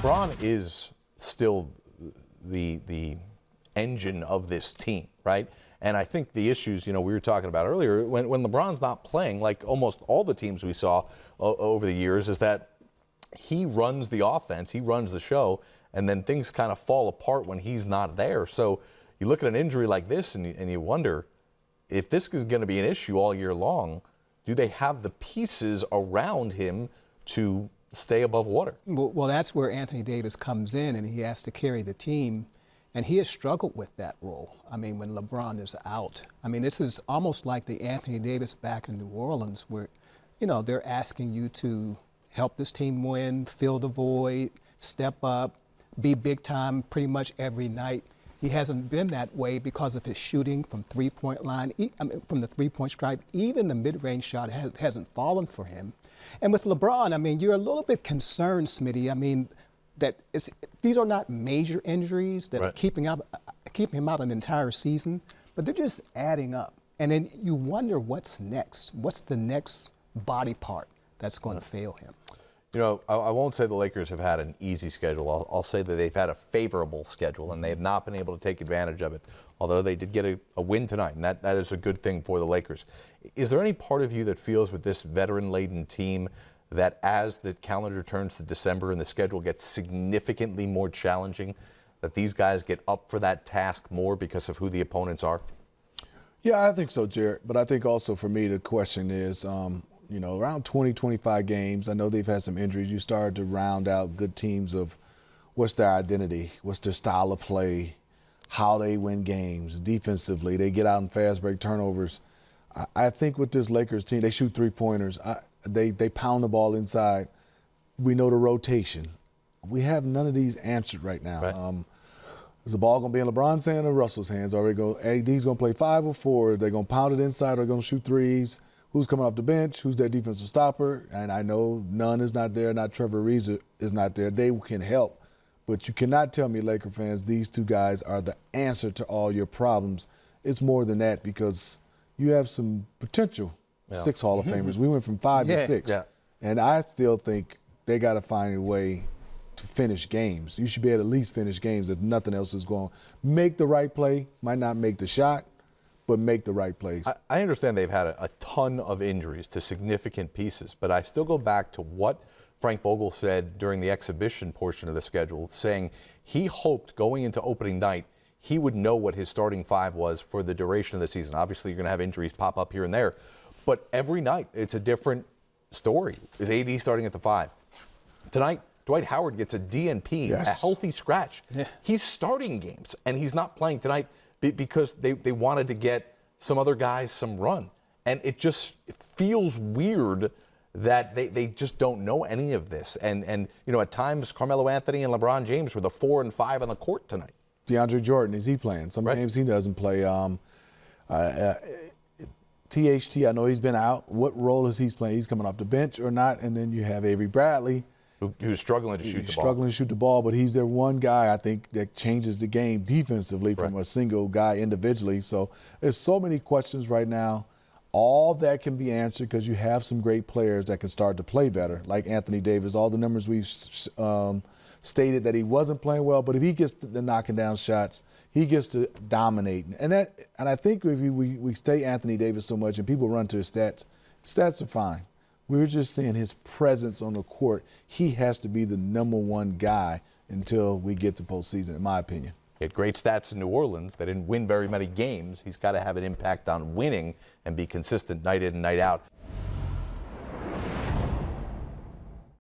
LeBron is still the engine of this team, right? And I think the issues, we were talking about earlier, when LeBron's not playing, like almost all the teams we saw over the years, is that he runs the offense, he runs the show, and then things kind of fall apart when he's not there. So you look at an injury like this and you wonder, if this is going to be an issue all year long, do they have the pieces around him to stay above water? Well, that's where Anthony Davis comes in, and he has to carry the team. And he has struggled with that role. I mean, when LeBron is out. I mean, this is almost like the Anthony Davis back in New Orleans where, they're asking you to help this team win, fill the void, step up, be big time pretty much every night. He hasn't been that way because of his shooting from three-point line, from the three-point stripe. Even the mid-range shot hasn't fallen for him. And with LeBron, I mean, you're a little bit concerned, Smitty. I mean, these are not major injuries that are keeping him out an entire season, but they're just adding up. And then you wonder what's next. What's the next body part that's going to fail him? I won't say the Lakers have had an easy schedule. I'll say that they've had a favorable schedule, and they have not been able to take advantage of it, although they did get a win tonight, and that is a good thing for the Lakers. Is there any part of you that feels with this veteran-laden team that as the calendar turns to December and the schedule gets significantly more challenging, that these guys get up for that task more because of who the opponents are? Yeah, I think so, Jared. But I think also for me the question is, around 20, 25 games, I know they've had some injuries. You started to round out good teams of what's their identity, what's their style of play, how they win games defensively. They get out in fast break turnovers. I think with this Lakers team, they shoot three-pointers. They pound the ball inside. We know the rotation. We have none of these answered right now. Right. Is the ball going to be in LeBron's hand or Russell's hands? Are AD's going to play 5 or 4? Are they going to pound it inside or are they going to shoot threes? Who's coming off the bench? Who's their defensive stopper? And I know Nunn is not there, not Trevor Ariza is not there. They can help. But you cannot tell me, Laker fans, these two guys are the answer to all your problems. It's more than that because you have some potential 6 Hall of Famers. We went from 5 to 6. Yeah. And I still think they got to find a way to finish games. You should be able to at least finish games if nothing else is going. Make the right play. Might not make the shot, but make the right plays. I understand they've had a ton of injuries to significant pieces, but I still go back to what Frank Vogel said during the exhibition portion of the schedule, saying he hoped going into opening night he would know what his starting 5 was for the duration of the season. Obviously, you're going to have injuries pop up here and there, but every night it's a different story. Is AD starting at the 5? Tonight, Dwight Howard gets a DNP, a healthy scratch. Yeah. He's starting games, and he's not playing tonight because they wanted to get some other guys some run. And it just feels weird that they just don't know any of this. And at times, Carmelo Anthony and LeBron James were the 4 and 5 on the court tonight. DeAndre Jordan, is he playing? Some games he doesn't play. THT, I know he's been out. What role is he playing? He's coming off the bench or not? And then you have Avery Bradley, who's struggling to shoot the ball. Struggling to shoot the ball, but he's their one guy, I think, that changes the game defensively from a single guy individually. So there's so many questions right now. All that can be answered because you have some great players that can start to play better, like Anthony Davis. All the numbers we've stated that he wasn't playing well, but if he gets to knocking down shots, he gets to dominate. And I think if we stay Anthony Davis so much and people run to his stats are fine. We're just seeing his presence on the court. He has to be the number one guy until we get to postseason, in my opinion. He had great stats in New Orleans. They didn't win very many games. He's got to have an impact on winning and be consistent night in and night out.